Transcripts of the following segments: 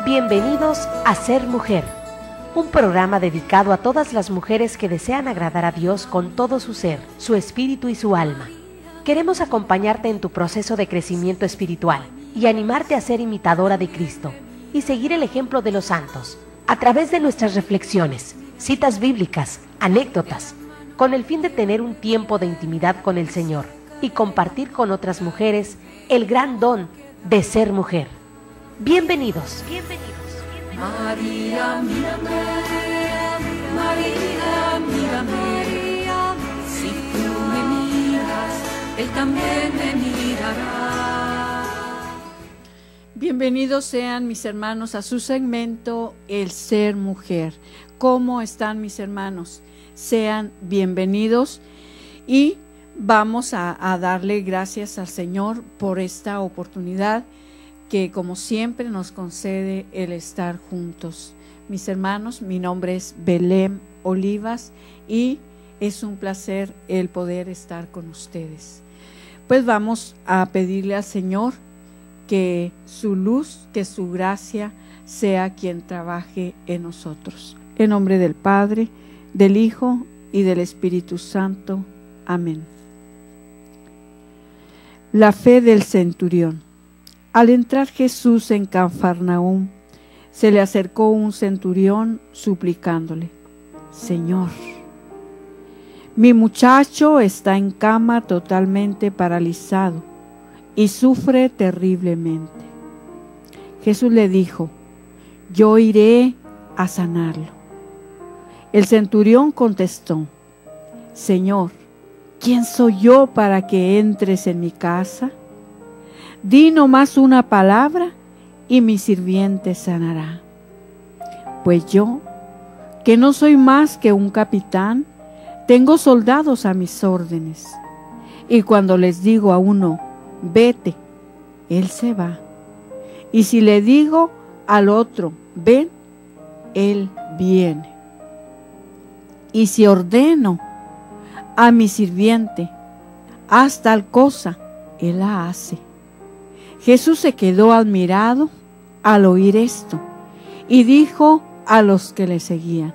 Bienvenidos a Ser Mujer, un programa dedicado a todas las mujeres que desean agradar a Dios con todo su ser, su espíritu y su alma. Queremos acompañarte en tu proceso de crecimiento espiritual y animarte a ser imitadora de Cristo y seguir el ejemplo de los santos a través de nuestras reflexiones, citas bíblicas, anécdotas, con el fin de tener un tiempo de intimidad con el Señor y compartir con otras mujeres el gran don de ser mujer. Bienvenidos. María, mírame, María, mírame, si tú me miras, Él también me mirará. Bienvenidos sean mis hermanos a su segmento El Ser Mujer. ¿Cómo están mis hermanos? Sean bienvenidos y vamos a darle gracias al Señor por esta oportunidad que como siempre nos concede el estar juntos. Mis hermanos, mi nombre es Belén Olivas y es un placer el poder estar con ustedes. Pues vamos a pedirle al Señor que su luz, que su gracia sea quien trabaje en nosotros. En nombre del Padre, del Hijo y del Espíritu Santo. Amén. La fe del centurión. Al entrar Jesús en Cafarnaúm, se le acercó un centurión suplicándole: Señor, mi muchacho está en cama totalmente paralizado y sufre terriblemente. Jesús le dijo: yo iré a sanarlo. El centurión contestó: Señor, ¿quién soy yo para que entres en mi casa? Di nomás una palabra y mi sirviente sanará. Pues yo, que no soy más que un capitán, tengo soldados a mis órdenes. Y cuando les digo a uno, vete, él se va. Y si le digo al otro, ven, él viene. Y si ordeno a mi sirviente, haz tal cosa, él la hace. Jesús se quedó admirado al oír esto y dijo a los que le seguían: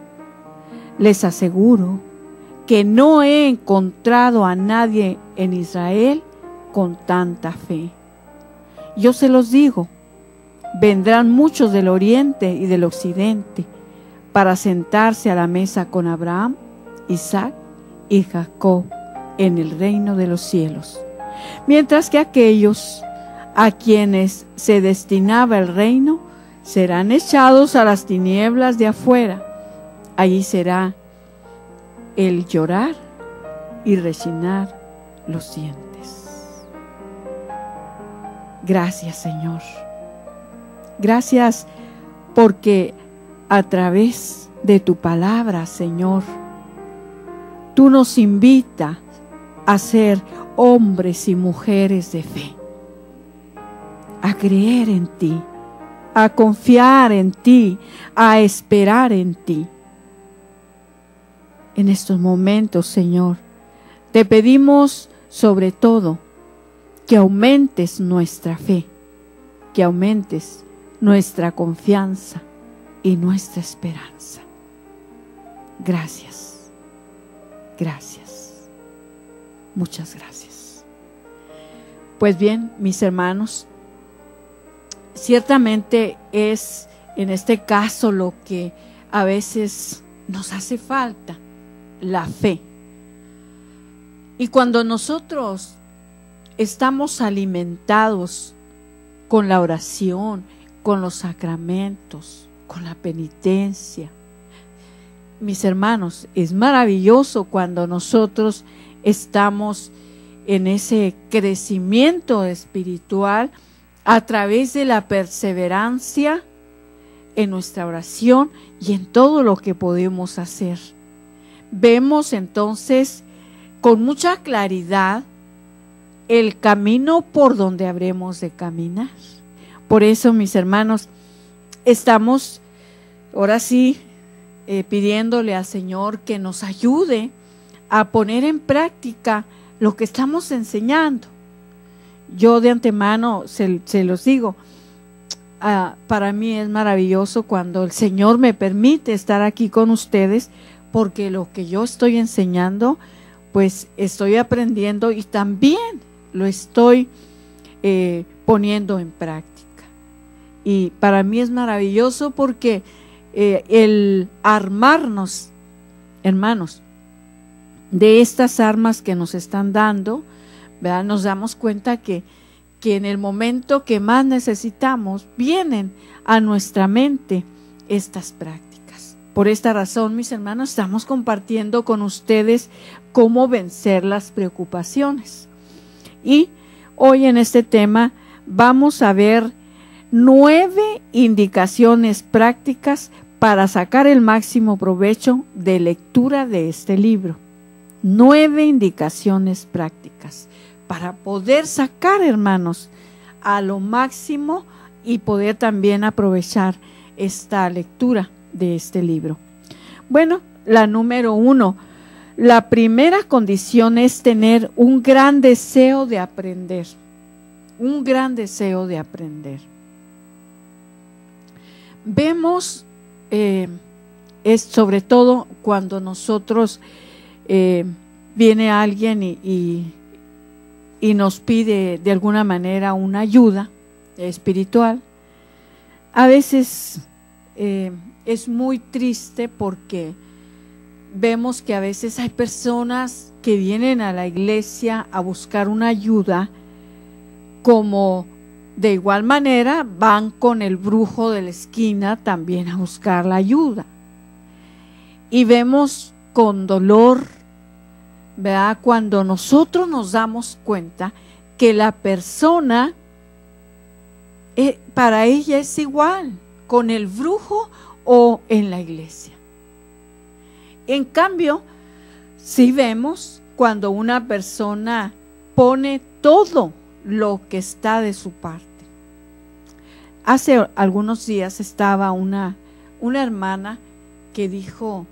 les aseguro que no he encontrado a nadie en Israel con tanta fe. Yo se los digo, vendrán muchos del oriente y del occidente para sentarse a la mesa con Abraham, Isaac y Jacob en el reino de los cielos, mientras que aquellos a quienes se destinaba el reino serán echados a las tinieblas de afuera. Allí será el llorar y rechinar los dientes. Gracias, Señor. Gracias porque a través de tu palabra, Señor, tú nos invitas a ser hombres y mujeres de fe, a creer en ti, a confiar en ti, a esperar en ti. En estos momentos, Señor, te pedimos sobre todo que aumentes nuestra fe, que aumentes nuestra confianza y nuestra esperanza. Gracias, gracias, muchas gracias. Pues bien, mis hermanos, ciertamente es en este caso lo que a veces nos hace falta, la fe. Y cuando nosotros estamos alimentados con la oración, con los sacramentos, con la penitencia, mis hermanos, es maravilloso cuando nosotros estamos en ese crecimiento espiritual a través de la perseverancia en nuestra oración y en todo lo que podemos hacer. Vemos entonces con mucha claridad el camino por donde habremos de caminar. Por eso, mis hermanos, estamos ahora sí pidiéndole al Señor que nos ayude a poner en práctica lo que estamos enseñando. Yo de antemano se los digo, para mí es maravilloso cuando el Señor me permite estar aquí con ustedes, porque lo que yo estoy enseñando, pues estoy aprendiendo y también lo estoy poniendo en práctica. Y para mí es maravilloso porque el armarnos, hermanos, de estas armas que nos están dando, ¿verdad? Nos damos cuenta que en el momento que más necesitamos vienen a nuestra mente estas prácticas. Por esta razón, mis hermanos, estamos compartiendo con ustedes cómo vencer las preocupaciones. Y hoy en este tema vamos a ver 9 indicaciones prácticas para sacar el máximo provecho de lectura de este libro. 9 indicaciones prácticas para poder sacar, hermanos, a lo máximo y poder también aprovechar esta lectura de este libro. Bueno, la número 1, la primera condición es tener un gran deseo de aprender. Un gran deseo de aprender. Vemos, es sobre todo cuando nosotros viene alguien y nos pide de alguna manera una ayuda espiritual. A veces es muy triste porque vemos que a veces hay personas que vienen a la iglesia a buscar una ayuda, como de igual manera van con el brujo de la esquina también a buscar la ayuda. Y vemos con dolor, ¿verdad?, cuando nosotros nos damos cuenta que la persona para ella es igual con el brujo o en la iglesia. En cambio, sí vemos cuando una persona pone todo lo que está de su parte. Hace algunos días estaba una hermana que dijo,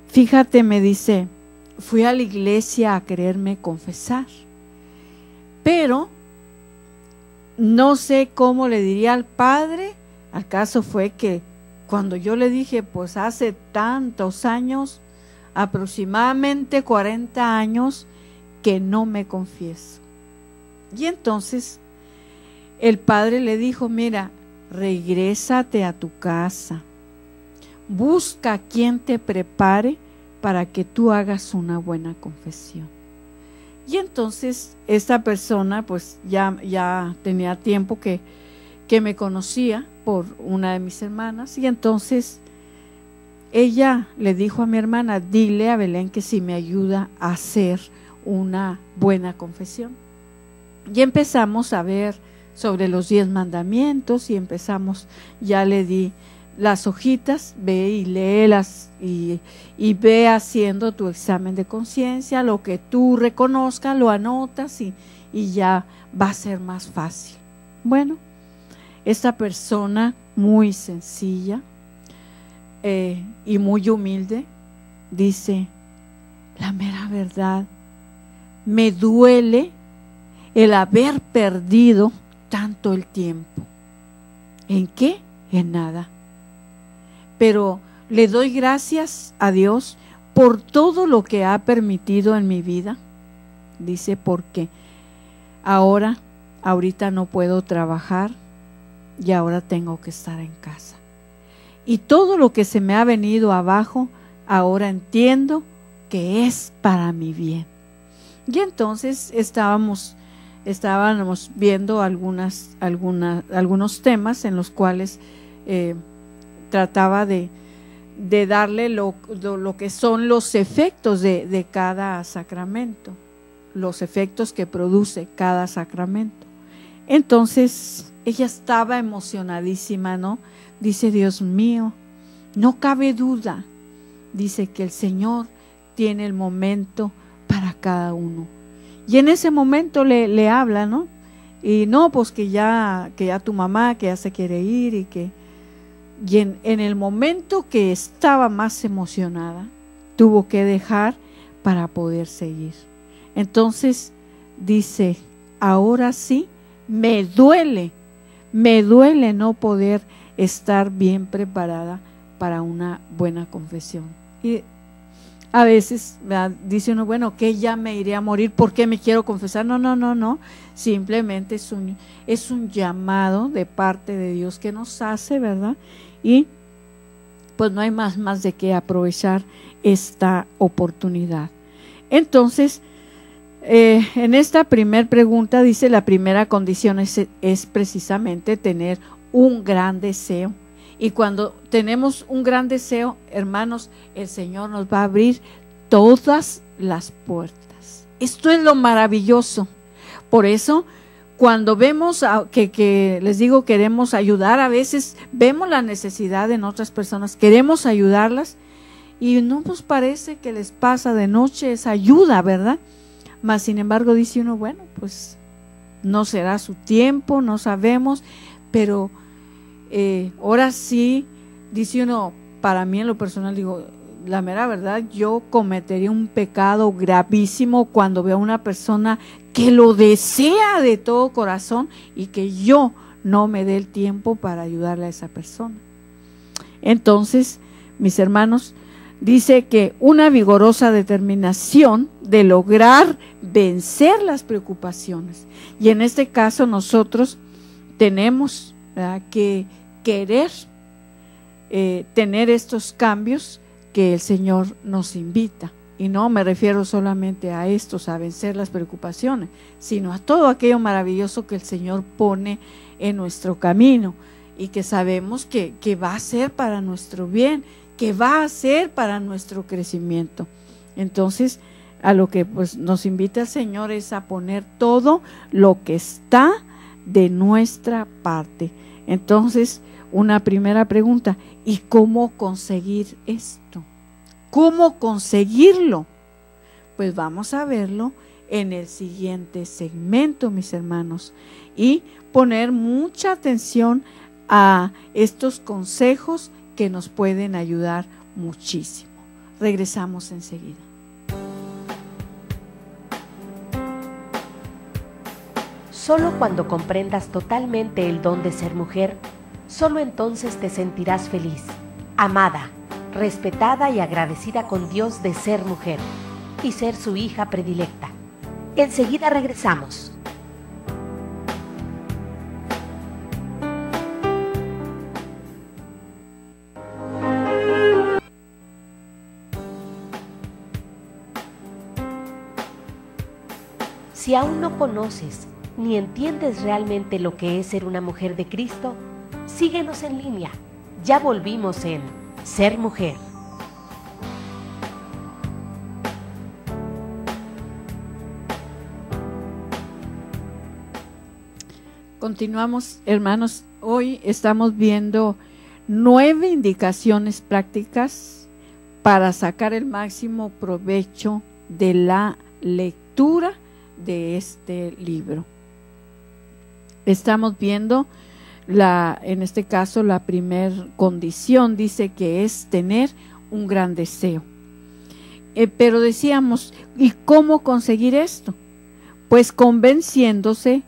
fíjate, me dice, fui a la iglesia a quererme confesar, pero no sé cómo le diría al padre. Al caso fue que cuando yo le dije, pues hace tantos años, aproximadamente 40 años, que no me confieso. Y entonces el padre le dijo, mira, regrésate a tu casa, busca a quien te prepare para que tú hagas una buena confesión. Y entonces esta persona pues ya tenía tiempo que me conocía por una de mis hermanas, y entonces ella le dijo a mi hermana, dile a Belén que si me ayuda a hacer una buena confesión. Y empezamos a ver sobre los 10 mandamientos y empezamos, ya le di las hojitas, ve y léelas y ve haciendo tu examen de conciencia, lo que tú reconozcas lo anotas y ya va a ser más fácil. Bueno, esta persona muy sencilla y muy humilde dice, la mera verdad, me duele el haber perdido tanto el tiempo. ¿En qué? En nada. Pero le doy gracias a Dios por todo lo que ha permitido en mi vida. Dice, porque ahorita no puedo trabajar y ahora tengo que estar en casa. Y todo lo que se me ha venido abajo, ahora entiendo que es para mi bien. Y entonces estábamos viendo algunos temas en los cuales trataba de darle lo que son los efectos de cada sacramento, los efectos que produce cada sacramento. Entonces ella estaba emocionadísima, ¿no? Dice, Dios mío, no cabe duda, dice que el Señor tiene el momento para cada uno. Y en ese momento le habla, ¿no? Y no, pues que ya tu mamá, que ya se quiere ir y en el momento que estaba más emocionada, tuvo que dejar para poder seguir. Entonces dice, ahora sí, me duele me duele no poder estar bien preparada para una buena confesión. Y a veces, ¿verdad?, dice uno, bueno, que ya me iré a morir, ¿por qué me quiero confesar? No, simplemente es un llamado de parte de Dios que nos hace, ¿verdad? Y pues no hay más de que aprovechar esta oportunidad. Entonces, en esta primera pregunta dice, la primera condición es precisamente tener un gran deseo. Y cuando tenemos un gran deseo, hermanos, el Señor nos va a abrir todas las puertas. Esto es lo maravilloso. Por eso, cuando vemos que les digo, queremos ayudar, a veces vemos la necesidad en otras personas, queremos ayudarlas y no nos parece que les pasa de noche esa ayuda, ¿verdad? Mas, sin embargo, dice uno, bueno, pues no será su tiempo, no sabemos, pero ahora sí, dice uno, para mí en lo personal, digo, la mera verdad, yo cometería un pecado gravísimo cuando veo a una persona que lo desea de todo corazón y que yo no me dé el tiempo para ayudarle a esa persona. Entonces, mis hermanos, dice que una vigorosa determinación de lograr vencer las preocupaciones. Y en este caso nosotros tenemos, ¿verdad?, que querer tener estos cambios que el Señor nos invita. Y no me refiero solamente a estos, a vencer las preocupaciones, sino a todo aquello maravilloso que el Señor pone en nuestro camino y que sabemos que va a ser para nuestro bien, que va a ser para nuestro crecimiento. Entonces, a lo que pues nos invita el Señor es a poner todo lo que está de nuestra parte. Entonces, una primera pregunta, ¿y cómo conseguir esto? ¿Cómo conseguirlo? Pues vamos a verlo en el siguiente segmento, mis hermanos, y poner mucha atención a estos consejos que nos pueden ayudar muchísimo. Regresamos enseguida. Solo cuando comprendas totalmente el don de ser mujer, solo entonces te sentirás feliz, amada, respetada y agradecida con Dios de ser mujer y ser su hija predilecta. Enseguida regresamos. Si aún no conoces ni entiendes realmente lo que es ser una mujer de Cristo, síguenos en línea. Ya volvimos en Ser Mujer. Continuamos, hermanos. Hoy estamos viendo 9 indicaciones prácticas para sacar el máximo provecho de la lectura de este libro. Estamos viendo en este caso la primera condición, dice que es tener un gran deseo. Pero decíamos, ¿y cómo conseguir esto? Pues convenciéndose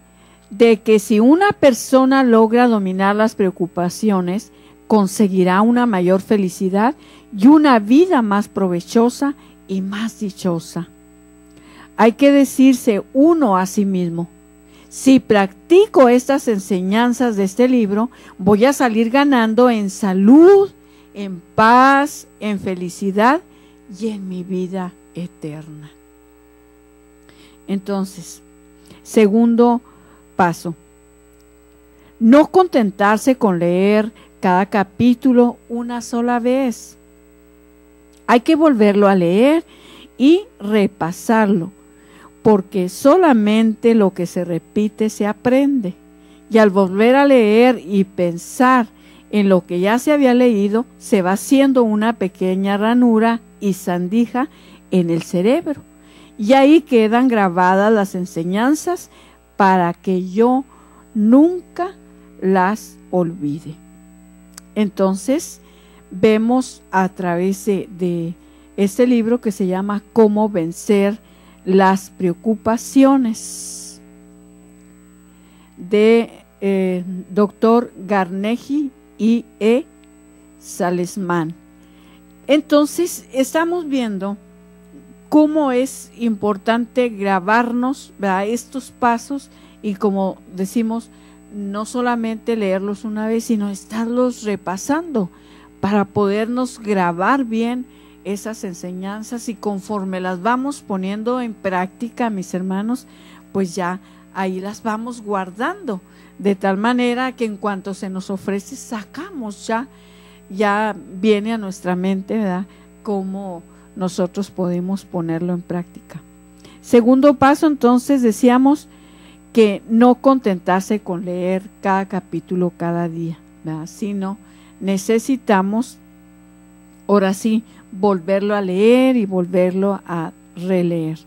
de que si una persona logra dominar las preocupaciones, conseguirá una mayor felicidad y una vida más provechosa y más dichosa. Hay que decirse uno a sí mismo: si practico estas enseñanzas de este libro, voy a salir ganando en salud, en paz, en felicidad y en mi vida eterna. Entonces, segundo paso, no contentarse con leer cada capítulo una sola vez. Hay que volverlo a leer y repasarlo, porque solamente lo que se repite se aprende. Y al volver a leer y pensar en lo que ya se había leído, se va haciendo una pequeña ranura y sandija en el cerebro. Y ahí quedan grabadas las enseñanzas para que yo nunca las olvide. Entonces, vemos a través de este libro que se llama Cómo vencer las preocupaciones, de doctor Carnegie y E. Salesman. Entonces estamos viendo cómo es importante grabarnos, ¿verdad?, estos pasos, y como decimos, no solamente leerlos una vez, sino estarlos repasando para podernos grabar bien esas enseñanzas, y conforme las vamos poniendo en práctica, mis hermanos, pues ya ahí las vamos guardando, de tal manera que en cuanto se nos ofrece, sacamos, ya viene a nuestra mente, ¿verdad?, cómo nosotros podemos ponerlo en práctica. Segundo paso, entonces, decíamos que no contentarse con leer cada capítulo cada día, ¿verdad?, sino necesitamos, ahora sí, volverlo a leer y volverlo a releer.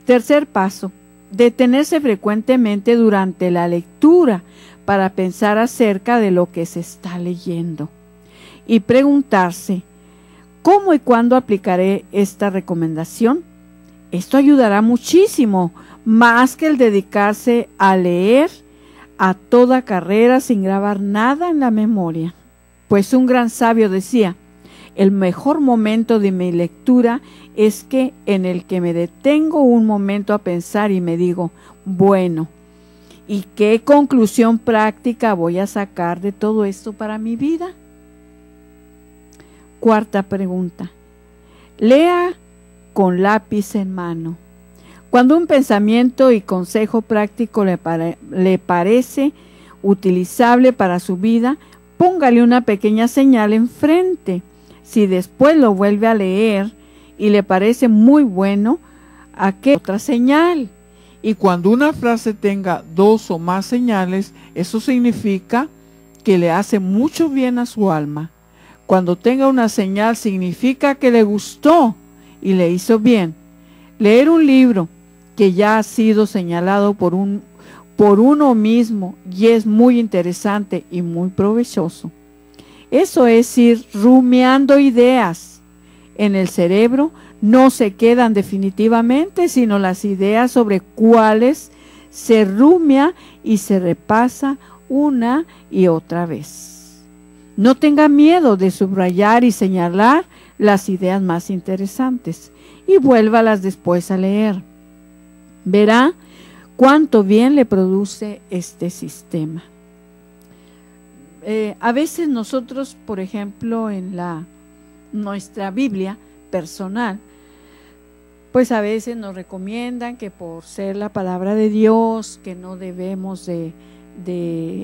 Tercer paso, detenerse frecuentemente durante la lectura para pensar acerca de lo que se está leyendo y preguntarse, ¿cómo y cuándo aplicaré esta recomendación? Esto ayudará muchísimo, más que el dedicarse a leer a toda carrera sin grabar nada en la memoria. Pues un gran sabio decía, el mejor momento de mi lectura es que en el que me detengo un momento a pensar y me digo, bueno, ¿y qué conclusión práctica voy a sacar de todo esto para mi vida? Cuarta pregunta, lea con lápiz en mano. Cuando un pensamiento y consejo práctico le parece utilizable para su vida, póngale una pequeña señal enfrente. Si después lo vuelve a leer y le parece muy bueno, ¿a qué otra señal? Y cuando una frase tenga 2 o más señales, eso significa que le hace mucho bien a su alma. Cuando tenga una señal, significa que le gustó y le hizo bien. Leer un libro que ya ha sido señalado por uno mismo y es muy interesante y muy provechoso. Eso es ir rumiando ideas. En el cerebro no se quedan definitivamente, sino las ideas sobre cuáles se rumia y se repasa una y otra vez. No tenga miedo de subrayar y señalar las ideas más interesantes y vuélvalas después a leer. Verá cuánto bien le produce este sistema. A veces nosotros, por ejemplo, en nuestra Biblia personal, pues a veces nos recomiendan que por ser la palabra de Dios, que no debemos de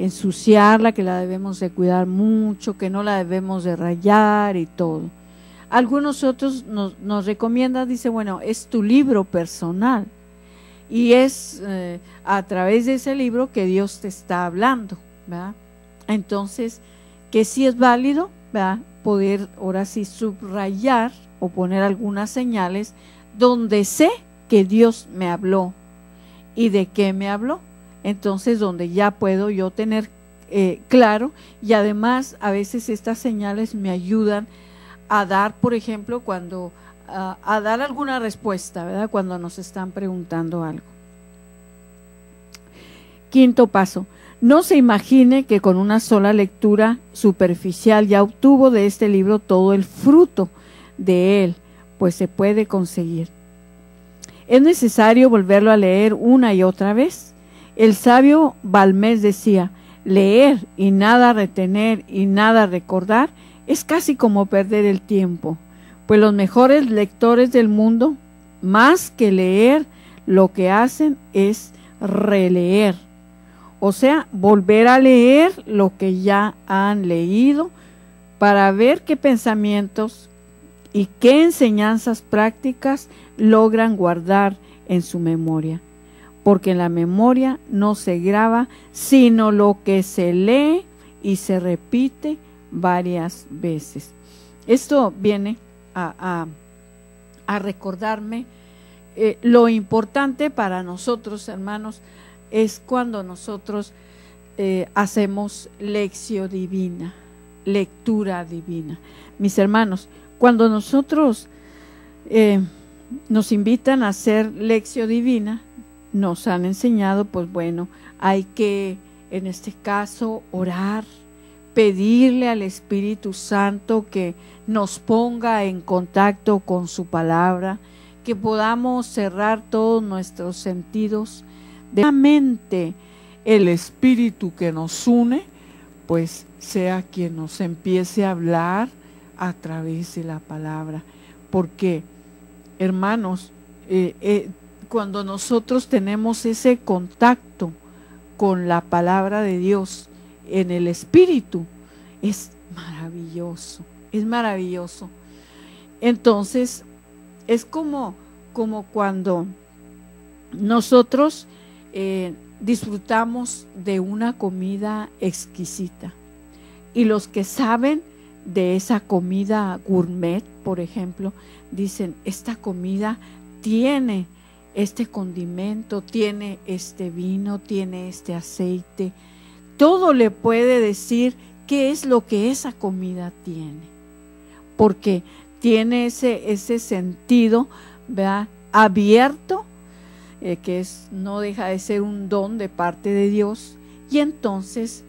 ensuciarla, que la debemos de cuidar mucho, que no la debemos de rayar y todo. Algunos otros nos recomiendan, dice, bueno, es tu libro personal y es a través de ese libro que Dios te está hablando, ¿verdad? Entonces, que sí es válido, ¿verdad?, poder ahora sí subrayar o poner algunas señales donde sé que Dios me habló y de qué me habló. Entonces, donde ya puedo yo tener claro, y además a veces estas señales me ayudan a dar, por ejemplo, cuando a dar alguna respuesta, ¿verdad?, cuando nos están preguntando algo. Quinto paso, no se imagine que con una sola lectura superficial ya obtuvo de este libro todo el fruto de él, pues se puede conseguir. Es necesario volverlo a leer una y otra vez. El sabio Balmés decía, leer y nada retener y nada recordar es casi como perder el tiempo, pues los mejores lectores del mundo, más que leer, lo que hacen es releer. O sea, volver a leer lo que ya han leído para ver qué pensamientos y qué enseñanzas prácticas logran guardar en su memoria. Porque en la memoria no se graba sino lo que se lee y se repite varias veces. Esto viene a recordarme lo importante para nosotros, hermanos, es cuando nosotros hacemos lección divina, lectura divina. Mis hermanos, cuando nosotros nos invitan a hacer lección divina, nos han enseñado, pues bueno, hay que en este caso, orar, pedirle al Espíritu Santo que nos ponga en contacto con su palabra, que podamos cerrar todos nuestros sentidos, de la mente, el Espíritu que nos une, pues sea quien nos empiece a hablar a través de la palabra. Porque, hermanos, cuando nosotros tenemos ese contacto con la palabra de Dios en el Espíritu, es maravilloso, es maravilloso. Entonces, es como cuando nosotros disfrutamos de una comida exquisita, y los que saben de esa comida gourmet, por ejemplo, dicen, esta comida tiene este condimento, tiene este vino, tiene este aceite, todo le puede decir qué es lo que esa comida tiene, porque tiene ese sentido, ¿verdad?, abierto, que no deja de ser un don de parte de Dios. Y entonces,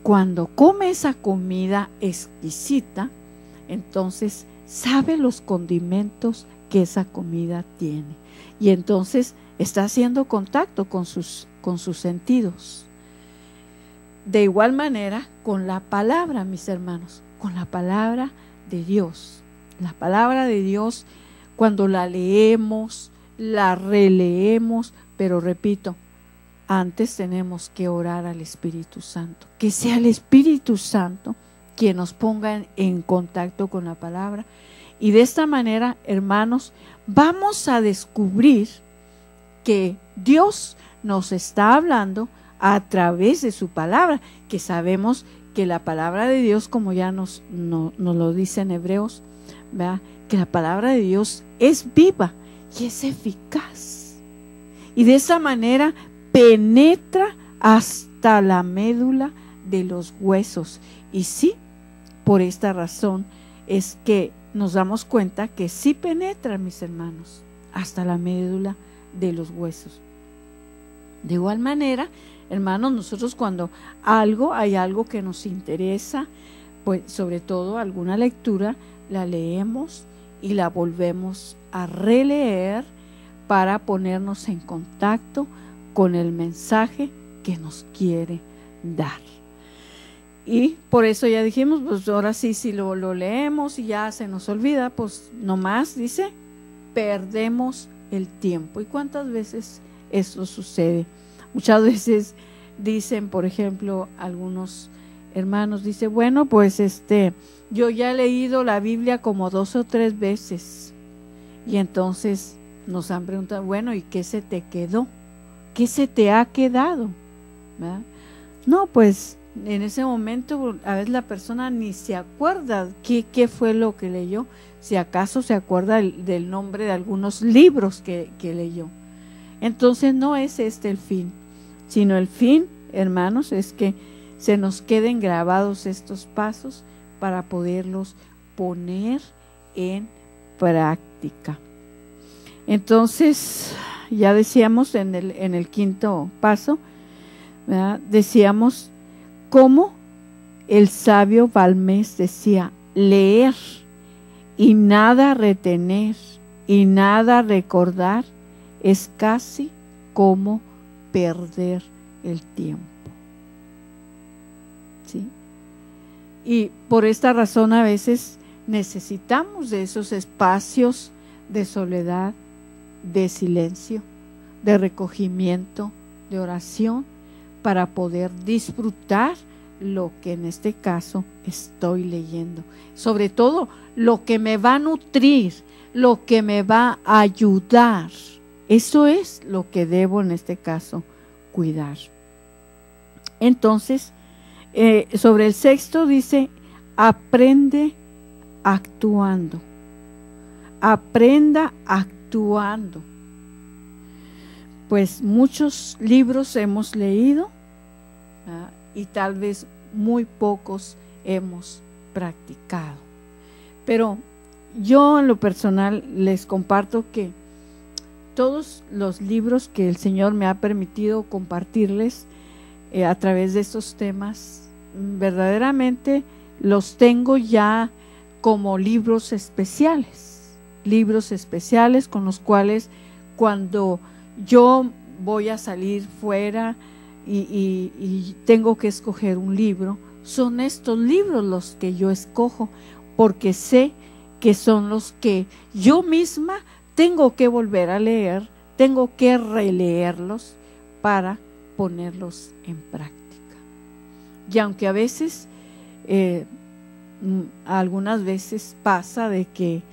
cuando come esa comida exquisita, entonces sabe los condimentos que esa comida tiene, y entonces está haciendo contacto con sus sentidos. De igual manera con la palabra, mis hermanos, con la palabra de Dios. La palabra de Dios, cuando la leemos, la releemos, pero repito, antes tenemos que orar al Espíritu Santo, que sea el Espíritu Santo quien nos ponga en contacto con la palabra. Y de esta manera, hermanos, vamos a descubrir que Dios nos está hablando a través de su palabra, que sabemos que la palabra de Dios, como ya nos lo dice en Hebreos, ¿verdad?, que la palabra de Dios es viva y es eficaz. Y de esa manera penetra hasta la médula de los huesos. Y sí, por esta razón es que nos damos cuenta que sí penetra, mis hermanos, hasta la médula de los huesos. De igual manera, hermanos, nosotros cuando hay algo que nos interesa, pues sobre todo alguna lectura, la leemos y la volvemos a releer para ponernos en contacto con el mensaje que nos quiere dar. Y por eso ya dijimos, pues ahora sí, si lo leemos y ya se nos olvida, pues nomás, dice, perdemos el tiempo. ¿Y cuántas veces eso sucede? Muchas veces dicen, por ejemplo, algunos hermanos, dice, bueno, pues yo ya he leído la Biblia como 2 o 3 veces. Y entonces nos han preguntado, bueno, ¿y qué se te quedó? ¿Qué se te ha quedado? ¿Verdad? No, pues en ese momento a veces la persona ni se acuerda qué fue lo que leyó, si acaso se acuerda del nombre de algunos libros que leyó. Entonces no es el fin, sino el fin, hermanos, es que se nos queden grabados estos pasos para poderlos poner en práctica. Entonces, ya decíamos en el quinto paso, ¿verdad?, decíamos cómo el sabio Balmés decía, leer y nada retener y nada recordar es casi como perder el tiempo. ¿Sí? Y por esta razón a veces necesitamos de esos espacios de soledad, de silencio, de recogimiento, de oración, para poder disfrutar lo que en este caso estoy leyendo. Sobre todo lo que me va a nutrir, lo que me va a ayudar. Eso es lo que debo en este caso cuidar. Entonces, sobre el sexto dice, aprende actuando. Aprenda actuando. Pues muchos libros hemos leído, y tal vez muy pocos hemos practicado. Pero yo en lo personal les comparto que todos los libros que el Señor me ha permitido compartirles, a través de estos temas, verdaderamente los tengo ya como libros especiales con los cuales cuando yo voy a salir fuera y tengo que escoger un libro, son estos libros los que yo escojo, porque sé que son los que yo misma tengo que volver a leer, tengo que releerlos para ponerlos en práctica. Y aunque a veces, algunas veces pasa de que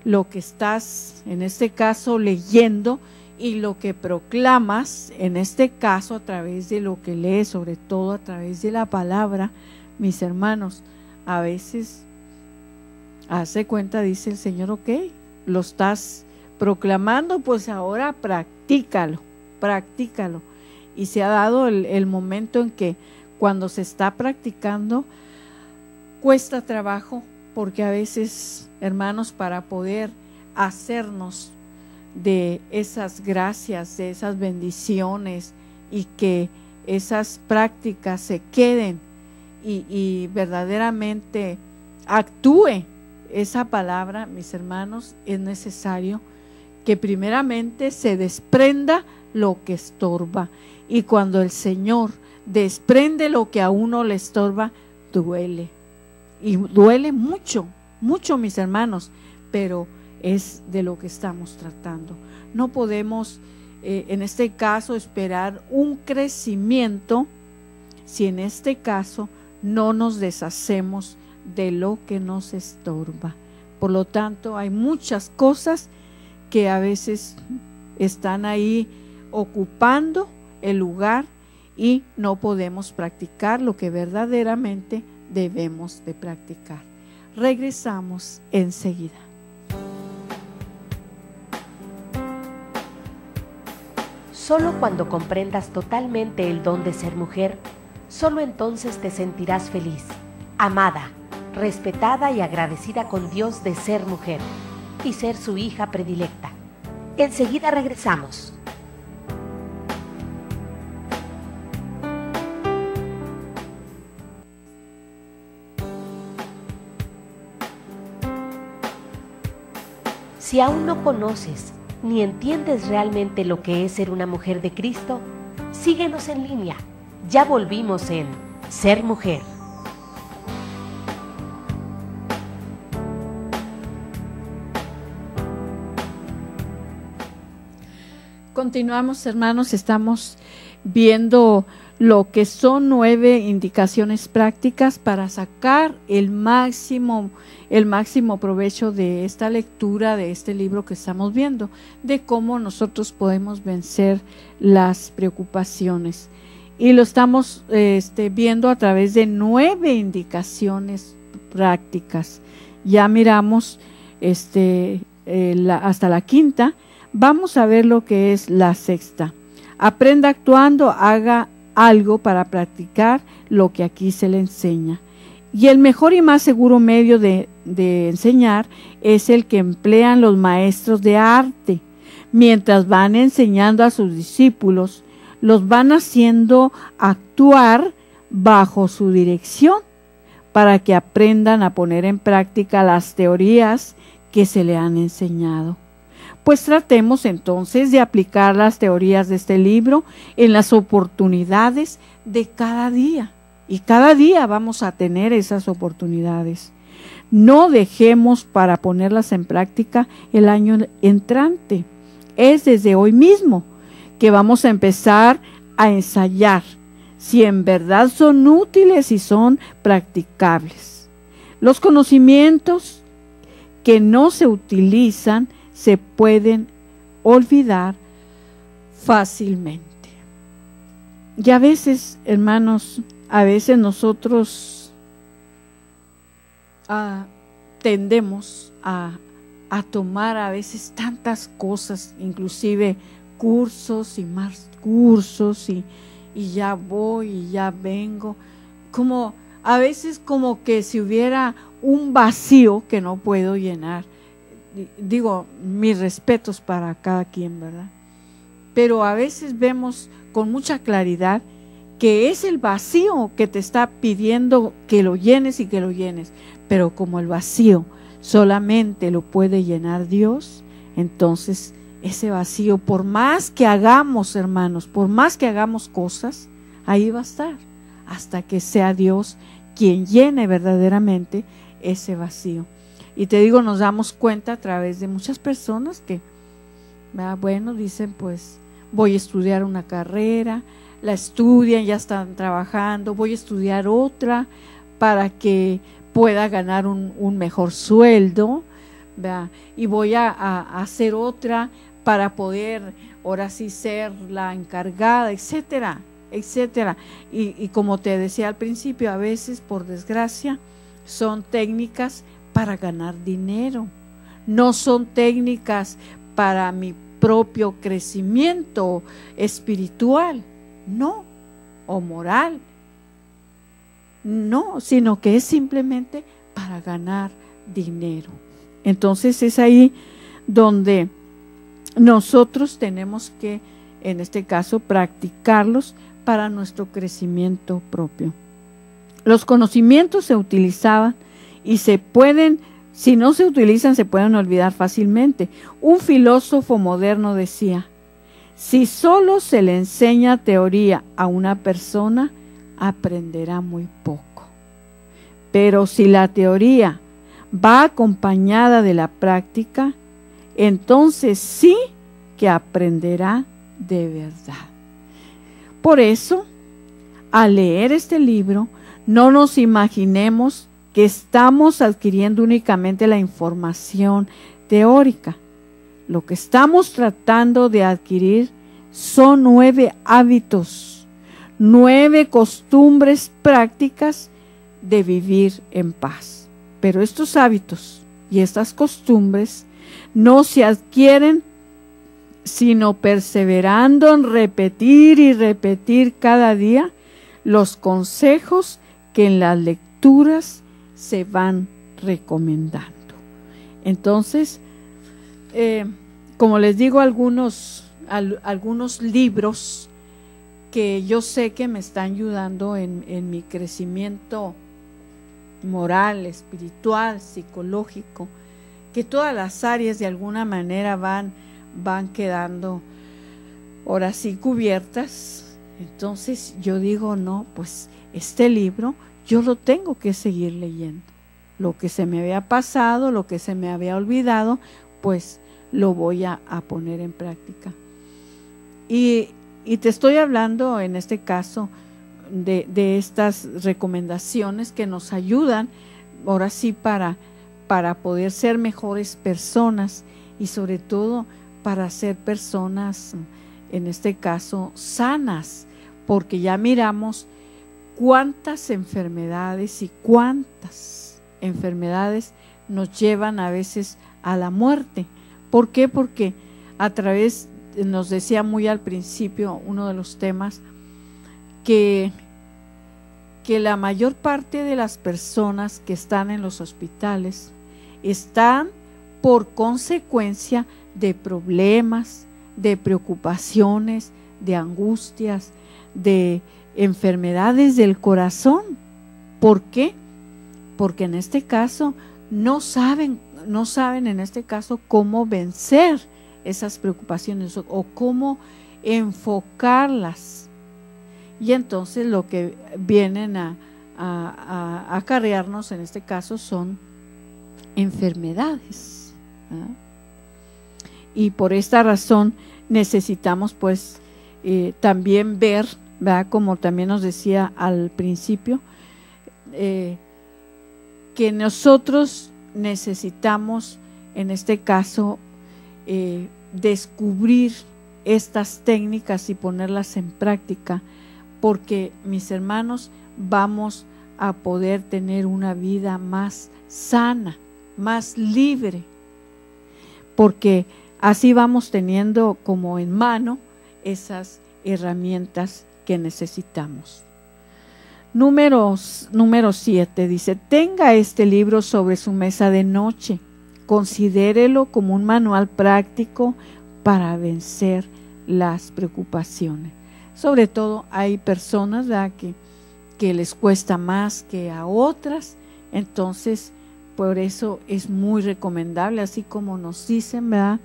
lo que estás, en este caso, leyendo y lo que proclamas, en este caso a través de lo que lees, sobre todo a través de la palabra, mis hermanos, a veces hace cuenta, dice el Señor, ok, lo estás proclamando, pues ahora practícalo. Y se ha dado el momento en que cuando se está practicando cuesta trabajo, porque a veces, hermanos, para poder hacernos de esas gracias, de esas bendiciones y que esas prácticas se queden y verdaderamente actúe esa palabra, mis hermanos, es necesario que primeramente se desprenda lo que estorba. Y cuando el Señor desprende lo que a uno le estorba, duele. Y duele mucho, mucho, mis hermanos, pero es de lo que estamos tratando. No podemos, en este caso, esperar un crecimiento si en este caso no nos deshacemos de lo que nos estorba. Por lo tanto, hay muchas cosas que a veces están ahí ocupando el lugar y no podemos practicar lo que verdaderamente debemos de practicar. Regresamos enseguida. Solo cuando comprendas totalmente el don de ser mujer, solo entonces te sentirás feliz, amada, respetada y agradecida con Dios de ser mujer y ser su hija predilecta. Enseguida regresamos. Si aún no conoces ni entiendes realmente lo que es ser una mujer de Cristo, síguenos en línea. Ya volvimos en Ser Mujer. Continuamos, hermanos, estamos viendo lo que son 9 indicaciones prácticas para sacar el máximo provecho de esta lectura, de este libro que estamos viendo, de cómo nosotros podemos vencer las preocupaciones. Y lo estamos viendo a través de 9 indicaciones prácticas. Ya miramos hasta la quinta. Vamos a ver lo que es la sexta. Aprenda actuando, haga algo para practicar lo que aquí se le enseña. Y el mejor y más seguro medio de enseñar es el que emplean los maestros de arte. Mientras van enseñando a sus discípulos, los van haciendo actuar bajo su dirección para que aprendan a poner en práctica las teorías que se le han enseñado. Pues tratemos entonces de aplicar las teorías de este libro en las oportunidades de cada día. Y cada día vamos a tener esas oportunidades. No dejemos para ponerlas en práctica el año entrante. Es desde hoy mismo que vamos a empezar a ensayar si en verdad son útiles y son practicables. Los conocimientos que no se utilizan se pueden olvidar fácilmente. Y a veces, hermanos, a veces nosotros tendemos a tomar a veces tantas cosas, inclusive cursos y más cursos y ya voy y ya vengo, como a veces como que si hubiera un vacío que no puedo llenar. Digo, mis respetos para cada quien, ¿verdad? Pero a veces vemos con mucha claridad que es el vacío que te está pidiendo que lo llenes y que lo llenes. Pero como el vacío solamente lo puede llenar Dios, entonces ese vacío, por más que hagamos, hermanos, por más que hagamos cosas, ahí va a estar, hasta que sea Dios quien llene verdaderamente ese vacío. Y te digo, nos damos cuenta a través de muchas personas que, bueno, dicen, pues voy a estudiar una carrera, la estudian, ya están trabajando, voy a estudiar otra para que pueda ganar un mejor sueldo, ¿verdad? Y voy a hacer otra para poder ahora sí ser la encargada, etcétera, etcétera. Y como te decía al principio, a veces, por desgracia, son técnicas para ganar dinero, no son técnicas para mi propio crecimiento espiritual, no, o moral, no, sino que es simplemente para ganar dinero. Entonces es ahí donde nosotros tenemos que, en este caso, practicarlos para nuestro crecimiento propio. Los conocimientos se utilizaban y se pueden, si no se utilizan, se pueden olvidar fácilmente. Un filósofo moderno decía: si solo se le enseña teoría a una persona, aprenderá muy poco. Pero si la teoría va acompañada de la práctica, entonces sí que aprenderá de verdad. Por eso, al leer este libro, no nos imaginemos que estamos adquiriendo únicamente la información teórica. Lo que estamos tratando de adquirir son 9 hábitos, 9 costumbres prácticas de vivir en paz. Pero estos hábitos y estas costumbres no se adquieren sino perseverando en repetir y repetir cada día los consejos que en las lecturas se van recomendando. Entonces, como les digo, algunos libros que yo sé que me están ayudando en mi crecimiento moral, espiritual, psicológico, que todas las áreas de alguna manera van quedando ahora sí cubiertas. Entonces yo digo, no, pues este libro yo lo tengo que seguir leyendo. Lo que se me había pasado, lo que se me había olvidado, pues lo voy a poner en práctica. Y te estoy hablando en este caso de estas recomendaciones que nos ayudan ahora sí para poder ser mejores personas y sobre todo para ser personas, en este caso, sanas, porque ya miramos cuántas enfermedades y cuántas enfermedades nos llevan a veces a la muerte. ¿Por qué? Porque a través, nos decía muy al principio uno de los temas, que la mayor parte de las personas que están en los hospitales están por consecuencia de problemas, de preocupaciones, de angustias, de enfermedades del corazón. ¿Por qué? Porque en este caso no saben en este caso cómo vencer esas preocupaciones o cómo enfocarlas. Y entonces lo que vienen a acarrearnos en este caso son enfermedades, ¿verdad? Y por esta razón necesitamos pues también ver, ¿verdad? Como también nos decía al principio, que nosotros necesitamos en este caso descubrir estas técnicas y ponerlas en práctica, porque mis hermanos, vamos a poder tener una vida más sana, más libre, porque así vamos teniendo como en mano esas herramientas que necesitamos. Número 7 dice: tenga este libro sobre su mesa de noche, considérelo como un manual práctico para vencer las preocupaciones. Sobre todo hay personas, ¿verdad?, que les cuesta más que a otras. Entonces, por eso es muy recomendable, así como nos dicen, ¿verdad?,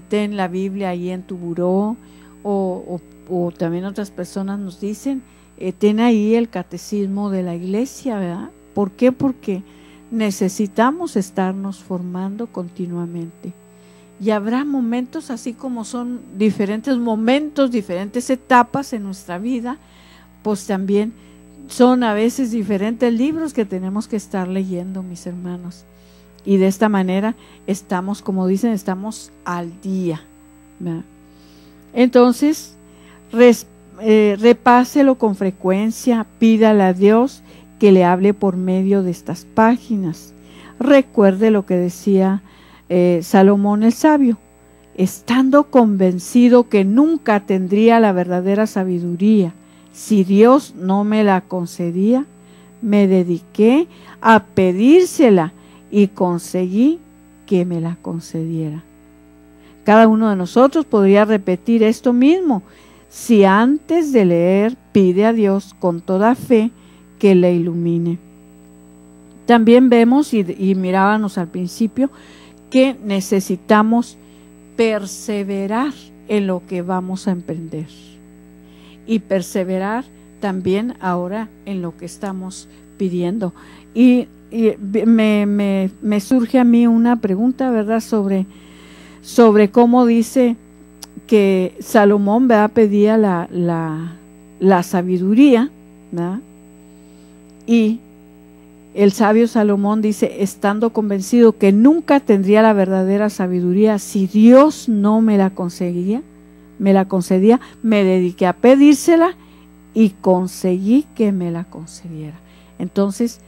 ten la Biblia ahí en tu buró, o también otras personas nos dicen, ten ahí el catecismo de la iglesia, ¿verdad? ¿Por qué? Porque necesitamos estarnos formando continuamente. Y habrá momentos, así como son diferentes momentos, diferentes etapas en nuestra vida, pues también son a veces diferentes libros que tenemos que estar leyendo, mis hermanos. Y de esta manera estamos, como dicen, estamos al día, ¿verdad? Entonces, repáselo con frecuencia, pídale a Dios que le hable por medio de estas páginas. Recuerde lo que decía Salomón el sabio: estando convencido que nunca tendría la verdadera sabiduría, si Dios no me la concedía, me dediqué a pedírsela y conseguí que me la concediera. Cada uno de nosotros podría repetir esto mismo si antes de leer pide a Dios con toda fe que le ilumine. También vemos, y mirábamos al principio, que necesitamos perseverar en lo que vamos a emprender, y perseverar también ahora en lo que estamos pidiendo. Y me surge a mí una pregunta, ¿verdad?, sobre cómo dice que Salomón, ¿verdad?, pedía la sabiduría, ¿verdad? Y el sabio Salomón dice, estando convencido que nunca tendría la verdadera sabiduría si Dios no me la concedía, me dediqué a pedírsela y conseguí que me la concediera. Entonces,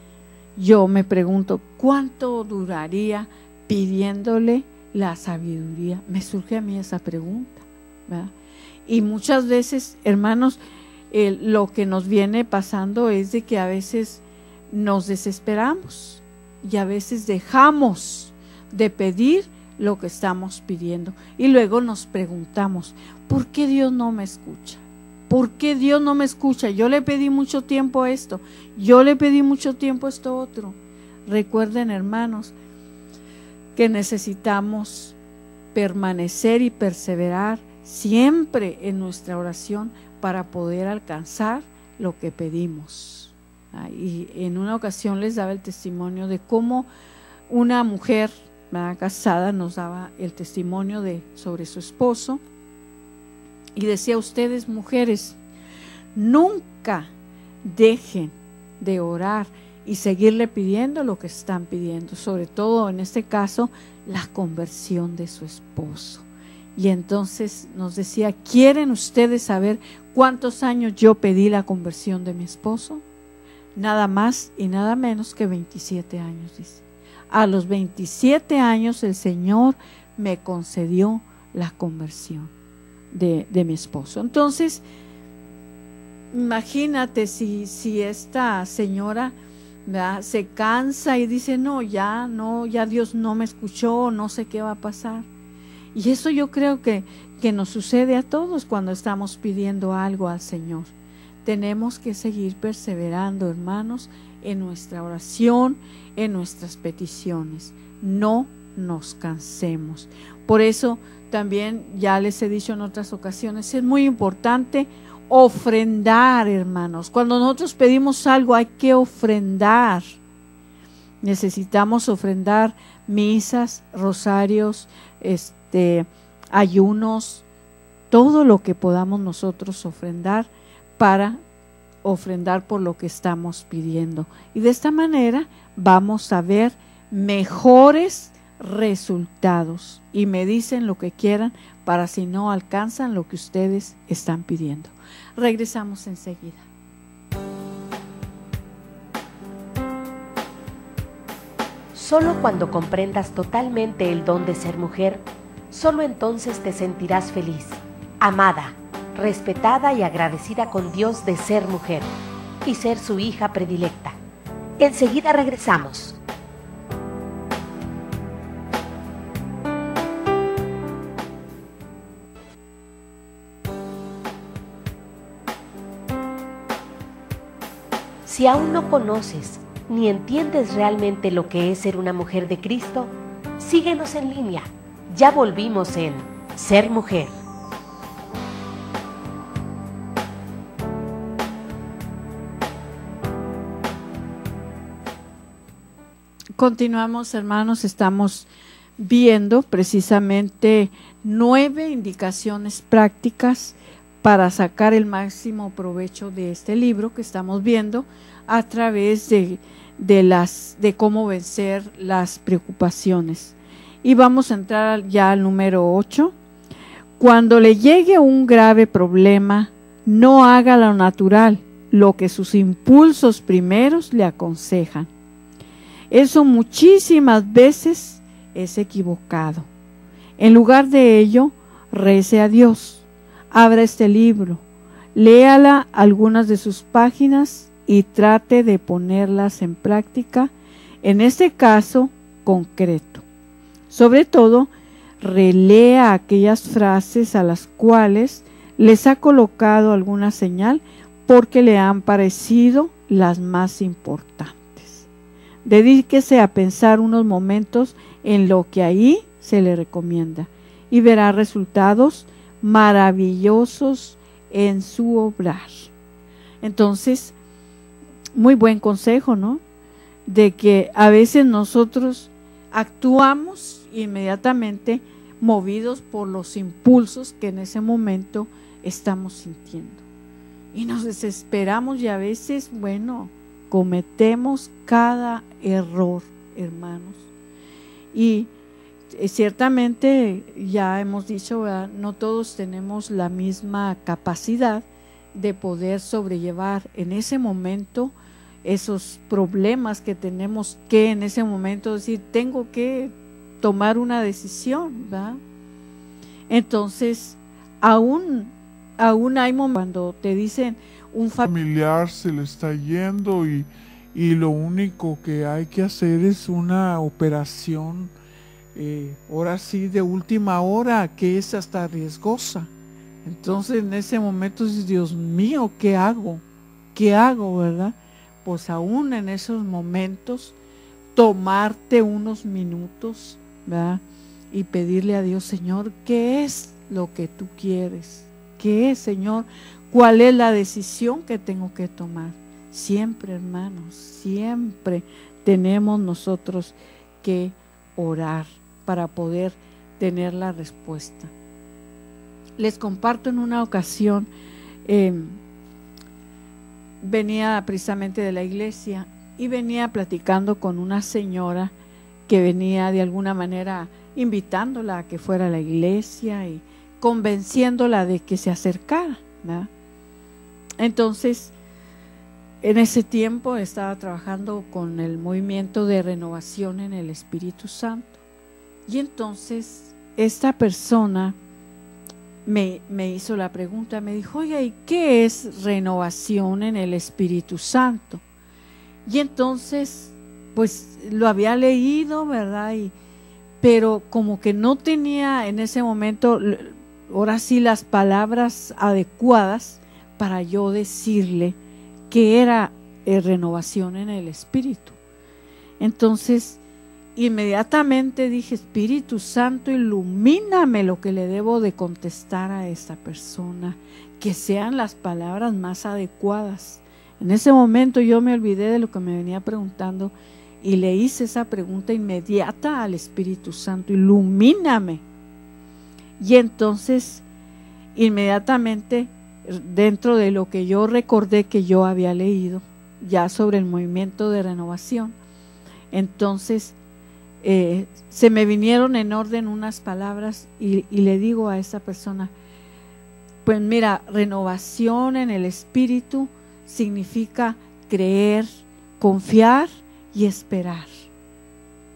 yo me pregunto, ¿cuánto duraría pidiéndole la sabiduría? Me surge a mí esa pregunta, ¿verdad? Y muchas veces, hermanos, lo que nos viene pasando es de que a veces nos desesperamos y a veces dejamos de pedir lo que estamos pidiendo, y luego nos preguntamos, ¿por qué Dios no me escucha? ¿Por qué Dios no me escucha? Yo le pedí mucho tiempo esto, yo le pedí mucho tiempo esto otro. Recuerden, hermanos, que necesitamos permanecer y perseverar siempre en nuestra oración para poder alcanzar lo que pedimos. Y en una ocasión les daba el testimonio de cómo una mujer, ¿verdad?, casada, nos daba el testimonio sobre su esposo, y decía: ustedes, mujeres, nunca dejen de orar y seguirle pidiendo lo que están pidiendo, sobre todo en este caso la conversión de su esposo. Y entonces nos decía: ¿quieren ustedes saber cuántos años yo pedí la conversión de mi esposo? Nada más y nada menos que 27 años, dice. A los 27 años el Señor me concedió la conversión de mi esposo. Entonces, imagínate si esta señora, ¿verdad?, se cansa y dice, ya Dios no me escuchó, no sé qué va a pasar. Y eso yo creo que nos sucede a todos cuando estamos pidiendo algo al Señor. Tenemos que seguir perseverando, hermanos, en nuestra oración, en nuestras peticiones. No nos cansemos. Por eso también, ya les he dicho en otras ocasiones, es muy importante ofrendar, hermanos. Cuando nosotros pedimos algo hay que ofrendar. Necesitamos ofrendar misas, rosarios, ayunos, todo lo que podamos nosotros ofrendar, para ofrendar por lo que estamos pidiendo. Y de esta manera vamos a ver mejores resultados. Y me dicen lo que quieran para si no alcanzan lo que ustedes están pidiendo. Regresamos enseguida. Solo cuando comprendas totalmente el don de ser mujer, solo entonces te sentirás feliz, amada, respetada y agradecida con Dios de ser mujer y ser su hija predilecta. Enseguida regresamos. Si aún no conoces ni entiendes realmente lo que es ser una mujer de Cristo, síguenos en línea. Ya volvimos en Ser Mujer. Continuamos, hermanos, estamos viendo precisamente 9 indicaciones prácticas para sacar el máximo provecho de este libro que estamos viendo a través de cómo vencer las preocupaciones. Y vamos a entrar ya al número 8. Cuando le llegue un grave problema, no haga lo natural, lo que sus impulsos primeros le aconsejan. Eso muchísimas veces es equivocado. En lugar de ello, rece a Dios, abra este libro, léala algunas de sus páginas y trate de ponerlas en práctica, en este caso concreto. Sobre todo, relea aquellas frases a las cuales les ha colocado alguna señal porque le han parecido las más importantes. Dedíquese a pensar unos momentos en lo que ahí se le recomienda y verá resultados maravillosos en su obrar. Entonces, muy buen consejo, ¿no? De que a veces nosotros actuamos inmediatamente movidos por los impulsos que en ese momento estamos sintiendo. Y nos desesperamos y a veces, bueno, cometemos cada error, hermanos. Y ciertamente ya hemos dicho, ¿verdad? No todos tenemos la misma capacidad de poder sobrellevar en ese momento esos problemas que tenemos que en ese momento decir, tengo que tomar una decisión, ¿verdad? Entonces, aún hay momentos cuando te dicen un familiar se le está yendo y lo único que hay que hacer es una operación, ahora sí, de última hora, que es hasta riesgosa. Entonces en ese momento dices, Dios mío, ¿qué hago? ¿Qué hago, verdad? Pues aún en esos momentos, tomarte unos minutos, ¿verdad? Y pedirle a Dios, Señor, ¿qué es lo que tú quieres? ¿Qué es, Señor? ¿Cuál es la decisión que tengo que tomar? Siempre, hermanos, siempre tenemos nosotros que orar para poder tener la respuesta. Les comparto en una ocasión, venía precisamente de la iglesia y venía platicando con una señora que venía de alguna manera invitándola a que fuera a la iglesia y convenciéndola de que se acercara, ¿verdad? Entonces, en ese tiempo estaba trabajando con el movimiento de renovación en el Espíritu Santo. Y entonces, esta persona me hizo la pregunta, me dijo, oiga, ¿y qué es renovación en el Espíritu Santo? Y entonces, pues lo había leído, ¿verdad? Pero como que no tenía en ese momento, ahora sí, las palabras adecuadas para yo decirle que era renovación en el Espíritu. Entonces, inmediatamente dije, Espíritu Santo, ilumíname lo que le debo de contestar a esta persona, que sean las palabras más adecuadas. En ese momento yo me olvidé de lo que me venía preguntando y le hice esa pregunta inmediata al Espíritu Santo, ilumíname. Y entonces, inmediatamente, dentro de lo que yo recordé que yo había leído ya sobre el movimiento de renovación, entonces se me vinieron en orden unas palabras y le digo a esa persona, pues mira, renovación en el Espíritu significa creer, confiar y esperar.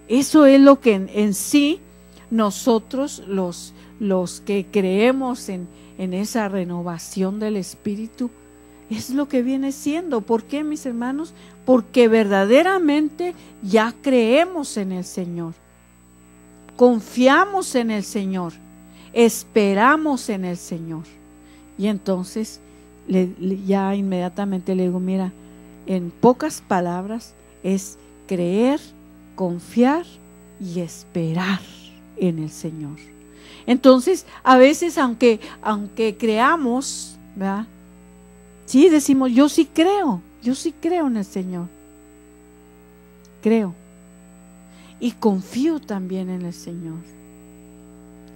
Eso es lo que en sí nosotros los que creemos en esa renovación del Espíritu, es lo que viene siendo. ¿Por qué, mis hermanos? Porque verdaderamente ya creemos en el Señor, confiamos en el Señor, esperamos en el Señor. Y entonces ya inmediatamente le digo, mira, en pocas palabras, es creer, confiar y esperar en el Señor. Entonces, a veces, aunque creamos, ¿verdad? Sí, decimos, yo sí creo en el Señor. Creo. Y confío también en el Señor.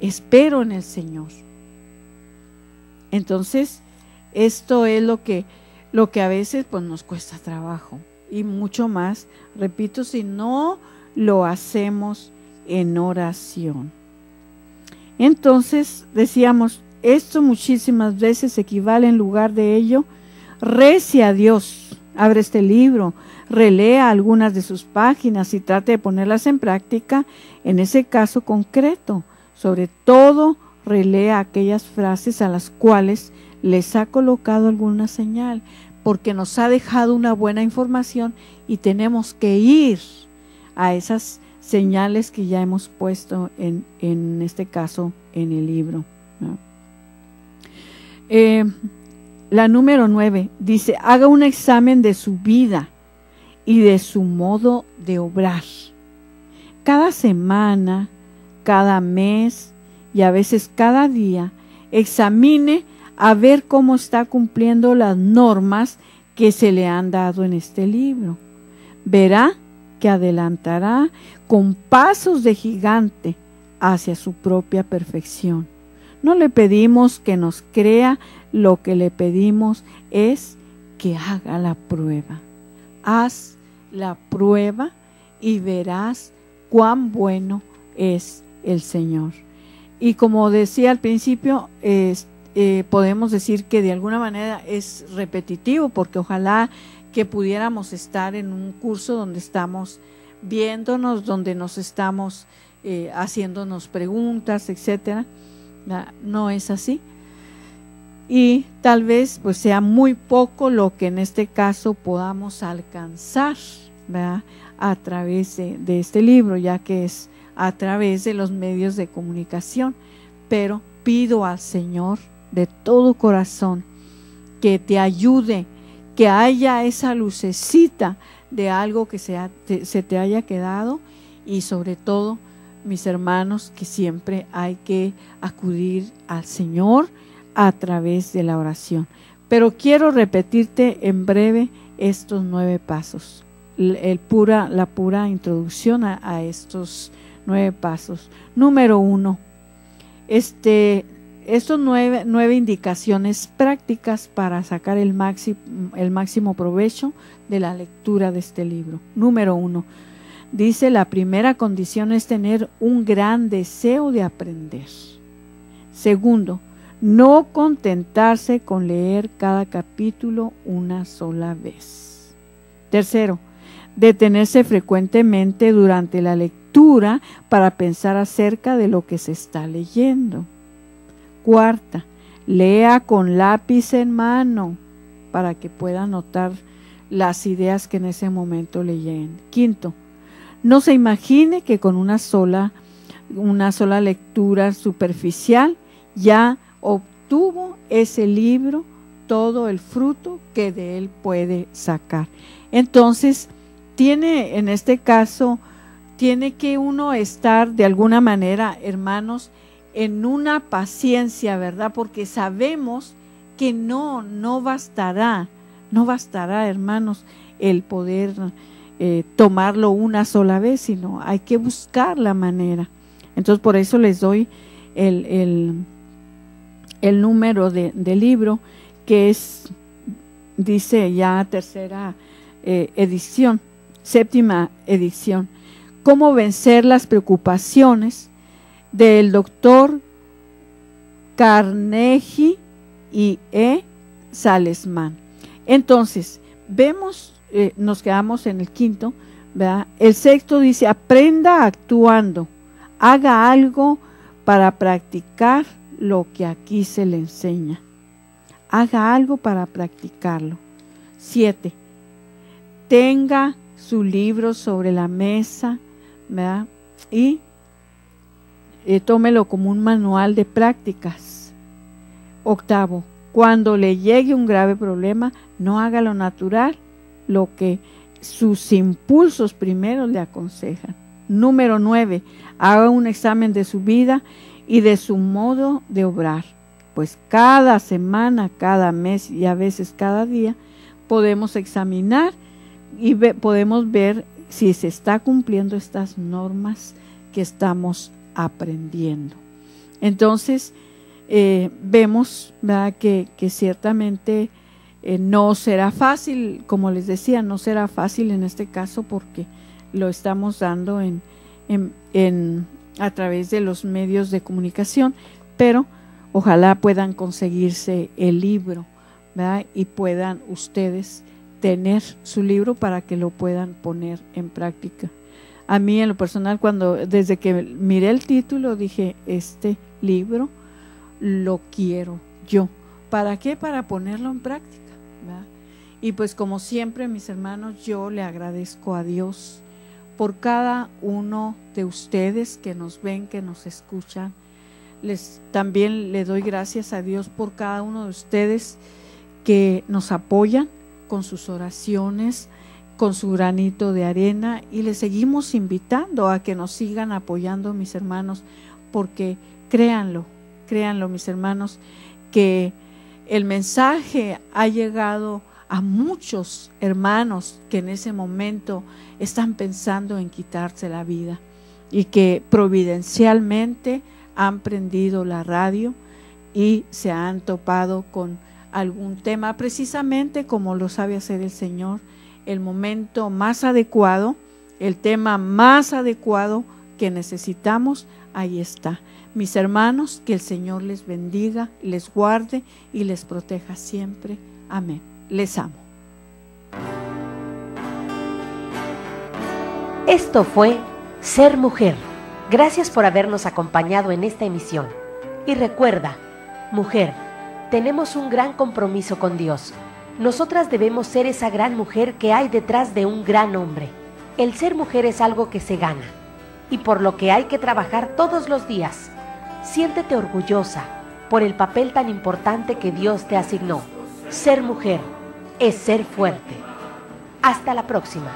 Espero en el Señor. Entonces, esto es lo que a veces pues nos cuesta trabajo. Y mucho más, repito, si no lo hacemos en oración. Entonces, decíamos, esto muchísimas veces equivale, en lugar de ello, rece a Dios, abre este libro, relea algunas de sus páginas y trate de ponerlas en práctica en ese caso concreto. Sobre todo, relea aquellas frases a las cuales les ha colocado alguna señal, porque nos ha dejado una buena información y tenemos que ir a esas señales que ya hemos puesto en este caso en el libro, ¿no? La número 9 dice, haga un examen de su vida y de su modo de obrar. Cada semana, cada mes y a veces cada día, examine a ver cómo está cumpliendo las normas que se le han dado en este libro. Verá que adelantará con pasos de gigante hacia su propia perfección. No le pedimos que nos crea, lo que le pedimos es que haga la prueba. Haz la prueba y verás cuán bueno es el Señor. Y como decía al principio, podemos decir que de alguna manera es repetitivo, porque ojalá que pudiéramos estar en un curso donde estamos viéndonos, donde nos estamos haciéndonos preguntas, etcétera. No es así. Y tal vez pues sea muy poco lo que en este caso podamos alcanzar, ¿verdad?, a través de este libro, ya que es a través de los medios de comunicación. Pero pido al Señor de todo corazón que te ayude, que haya esa lucecita de algo que se te haya quedado, y sobre todo, mis hermanos, que siempre hay que acudir al Señor a través de la oración. Pero quiero repetirte en breve estos 9 pasos, la pura introducción a estos 9 pasos. Número 1, estos 9 indicaciones prácticas para sacar el máximo provecho de la lectura de este libro. Número 1, dice, la primera condición es tener un gran deseo de aprender. Segundo, no contentarse con leer cada capítulo una sola vez. Tercero, detenerse frecuentemente durante la lectura para pensar acerca de lo que se está leyendo. Cuarta, lea con lápiz en mano para que pueda anotar las ideas que en ese momento leyen. Quinto, no se imagine que con una sola lectura superficial ya obtuvo ese libro todo el fruto que de él puede sacar. Entonces, en este caso, tiene que uno estar de alguna manera, hermanos, en una paciencia, ¿verdad? Porque sabemos que no bastará, hermanos, el poder tomarlo una sola vez, sino hay que buscar la manera. Entonces, por eso les doy el número del libro, que dice ya tercera edición, séptima edición, Cómo vencer las preocupaciones, del doctor Carnegie y E. Salesman. Entonces, vemos, nos quedamos en el quinto, ¿verdad? El sexto dice, aprenda actuando, haga algo para practicar lo que aquí se le enseña. Haga algo para practicarlo. 7. Tenga su libro sobre la mesa, ¿verdad? Y tómelo como un manual de prácticas. 8. Cuando le llegue un grave problema, no haga lo natural, lo que sus impulsos primero le aconsejan. Número 9, haga un examen de su vida y de su modo de obrar, pues cada semana, cada mes y a veces cada día podemos examinar y podemos ver si se está cumpliendo estas normas que estamos aprendiendo. Entonces, vemos, ¿verdad?, que ciertamente no será fácil, como les decía, no será fácil en este caso porque lo estamos dando a través de los medios de comunicación, pero ojalá puedan conseguirse el libro, ¿verdad?, y puedan ustedes tener su libro para que lo puedan poner en práctica. A mí en lo personal, desde que miré el título, dije, este libro lo quiero yo. ¿Para qué? Para ponerlo en práctica, ¿verdad? Y pues como siempre, mis hermanos, yo le agradezco a Dios por cada uno de ustedes que nos ven, que nos escuchan. También le doy gracias a Dios por cada uno de ustedes que nos apoyan con sus oraciones, con su granito de arena, y les seguimos invitando a que nos sigan apoyando, mis hermanos, porque créanlo, mis hermanos, que el mensaje ha llegado a muchos hermanos que en ese momento están pensando en quitarse la vida y que providencialmente han prendido la radio y se han topado con algún tema, precisamente como lo sabe hacer el Señor, el momento más adecuado, el tema más adecuado que necesitamos, ahí está. Mis hermanos, que el Señor les bendiga, les guarde y les proteja siempre. Amén. Les amo. Esto fue Ser Mujer. Gracias por habernos acompañado en esta emisión. Y recuerda, mujer, tenemos un gran compromiso con Dios. Nosotras debemos ser esa gran mujer que hay detrás de un gran hombre. El ser mujer es algo que se gana y por lo que hay que trabajar todos los días. Siéntete orgullosa por el papel tan importante que Dios te asignó. Ser mujer es ser fuerte. Hasta la próxima.